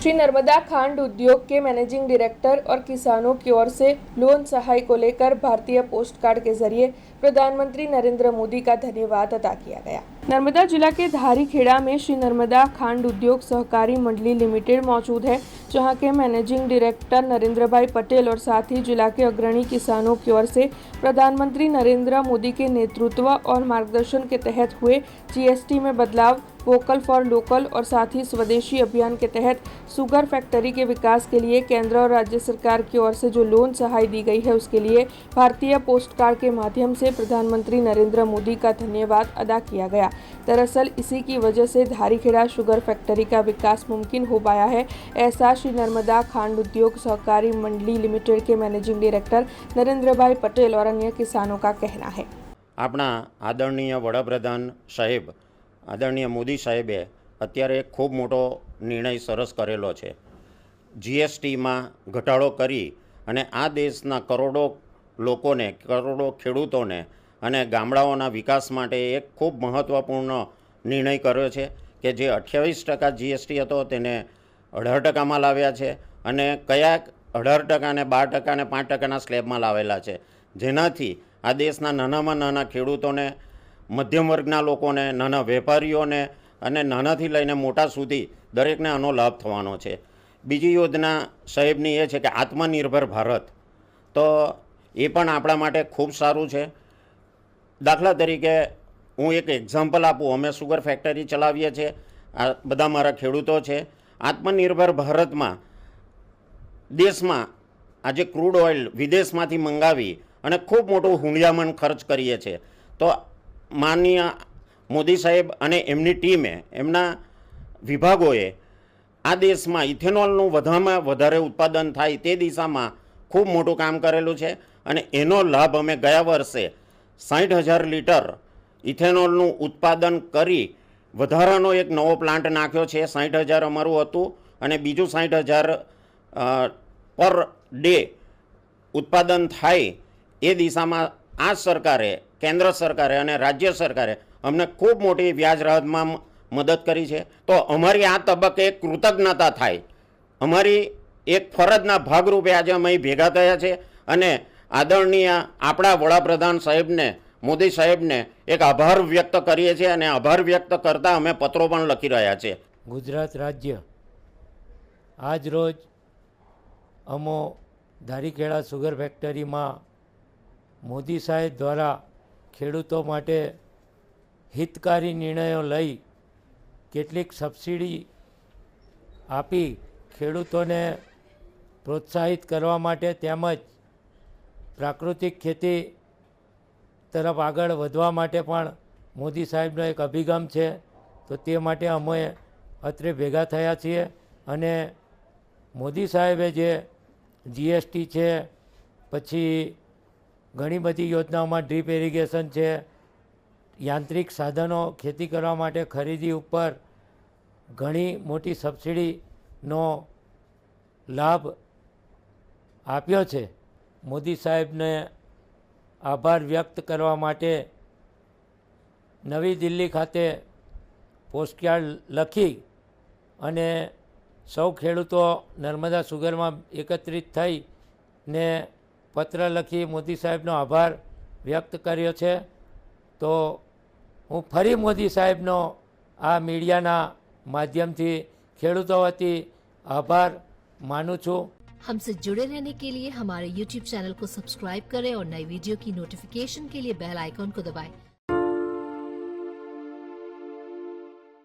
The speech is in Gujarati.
श्री नर्मदा खांड उद्योग के मैनेजिंग डायरेक्टर और किसानों की ओर से लोन सहाय को लेकर भारतीय पोस्ट कार्ड के जरिए प्रधानमंत्री नरेंद्र मोदी का धन्यवाद अदा किया गया। नर्मदा जिला के धारीखेड़ा में श्री नर्मदा खांड उद्योग सहकारी मंडली लिमिटेड मौजूद है, जहां के मैनेजिंग डायरेक्टर नरेंद्र भाई पटेल और साथ ही जिला के अग्रणी किसानों की ओर से प्रधानमंत्री नरेंद्र मोदी के नेतृत्व और मार्गदर्शन के तहत हुए जीएसटी में बदलाव, वोकल फॉर लोकल और साथ ही स्वदेशी अभियान के तहत शुगर फैक्ट्री के विकास के लिए केंद्र और राज्य सरकार की ओर से जो लोन सहाय दी गई है, उसके लिए भारतीय पोस्ट कार्ड के माध्यम से प्रधानमंत्री नरेंद्र मोदी का धन्यवाद अदा किया गया। दरअसल इसी की वजह से धारीखेड़ा शुगर फैक्ट्री का विकास मुमकिन हो पाया है, ऐसा श्री नर्मदा खांड उद्योग सहकारी मंडली लिमिटेड के मैनेजिंग डायरेक्टर नरेंद्र भाई पटेल और अन्य किसानों का कहना है। अपना आदरणीय वडाप्रधान साहेब आदरणीय मोदी साहेबे અત્યારે ખૂબ મોટો નિર્ણય સરસ કરેલો છે। જીએસટીમાં ઘટાડો કરી અને આ દેશના કરોડો લોકોને, કરોડો ખેડૂતોને અને ગામડાઓના વિકાસ માટે એક ખૂબ મહત્ત્વપૂર્ણ નિર્ણય કર્યો છે કે જે 28% જીએસટી હતો તેને 18%માં લાવ્યા છે અને કયા 18% ને 12% ને 5%ના સ્લેબમાં લાવેલા છે, જેનાથી આ દેશના નાનામાં નાના ખેડૂતોને, મધ્યમ વર્ગના લોકોને, નાના વેપારીઓને અને નાનાથી લઈને મોટા સુધી દરેકને આનો લાભ થવાનો છે। બીજી યોજના સાહેબની એ છે કે આત્મનિર્ભર ભારત, તો એ પણ આપણા માટે ખૂબ સારું છે। દાખલા તરીકે હું એક એક્ઝામ્પલ આપું, અમે સુગર ફેક્ટરી ચલાવીએ છીએ, આ બધા મારા ખેડૂતો છે। આત્મનિર્ભર ભારતમાં દેશમાં આજે ક્રૂડ ઓઇલ વિદેશમાંથી મંગાવી અને ખૂબ મોટું હુંડિયામણ ખર્ચ કરીએ છીએ, તો માનનીય મોદી સાહેબ અને એમની ટીમે, એમના વિભાગોએ આ દેશમાં ઇથેનોલનું વધારેમાં વધારે ઉત્પાદન થાય તે દિશામાં ખૂબ મોટું કામ કરેલું છે અને એનો લાભ અમે ગયા વર્ષે 60,000 લીટર ઇથેનોલનું ઉત્પાદન કરી વધારાનો એક નવો પ્લાન્ટ નાખ્યો છે। 60,000 અમારું હતું અને બીજું 60,000 પર ડે ઉત્પાદન થાય એ દિશામાં આ સરકારે, કેન્દ્ર સરકારે અને રાજ્ય સરકારે અમને ખૂબ મોટી વ્યાજ રાહતમાં મદદ કરી છે। તો અમારી આ તબક્કે કૃતજ્ઞતા થાય, અમારી એક ફરજના ભાગરૂપે આજે અમે ભેગા થયા છે અને આદરણીય આપણા વડાપ્રધાન સાહેબને, મોદી સાહેબને એક આભાર વ્યક્ત કરીએ છીએ અને આભાર વ્યક્ત કરતા અમે પત્રો પણ લખી રહ્યા છે। ગુજરાત રાજ્ય આજ રોજ અમો ધારીખેડા સુગર ફેક્ટરીમાં મોદી સાહેબ દ્વારા ખેડૂતો માટે હિતકારી નિર્ણયો લઈ કેટલીક સબસિડી આપી ખેડૂતોને પ્રોત્સાહિત કરવા માટે તેમજ પ્રાકૃતિક ખેતી તરફ આગળ વધવા માટે પણ મોદી સાહેબનો એક અભિગમ છે। તો તે માટે અમે અત્રે ભેગા થયા છીએ અને મોદી સાહેબે જે જીએસટી છે, પછી ઘણી બધી યોજનાઓમાં ડ્રીપ ઇરિગેશન છે, યાંત્રિક સાધનો ખેતી કરવા માટે ખરીદી ઉપર ઘણી મોટી સબસિડીનો લાભ આપ્યો છે। મોદી સાહેબને આભાર વ્યક્ત કરવા માટે નવી દિલ્હી ખાતે પોસ્ટકાર્ડ લખી અને સૌ ખેડૂતો નર્મદા સુગરમાં એકત્રિત થઈને પત્ર લખી મોદી સાહેબનો આભાર વ્યક્ત કર્યો છે। તો હું ફરી મોદી સાહેબનો આ મીડિયાના માध्यमથી ખેડૂતો વતી આભાર માનું છું। हमसे जुड़े रहने के लिए हमारे YouTube चैनल को सब्सक्राइब करें और नई वीडियो की नोटिफिकेशन के लिए बेल आइकॉन को दबाएं।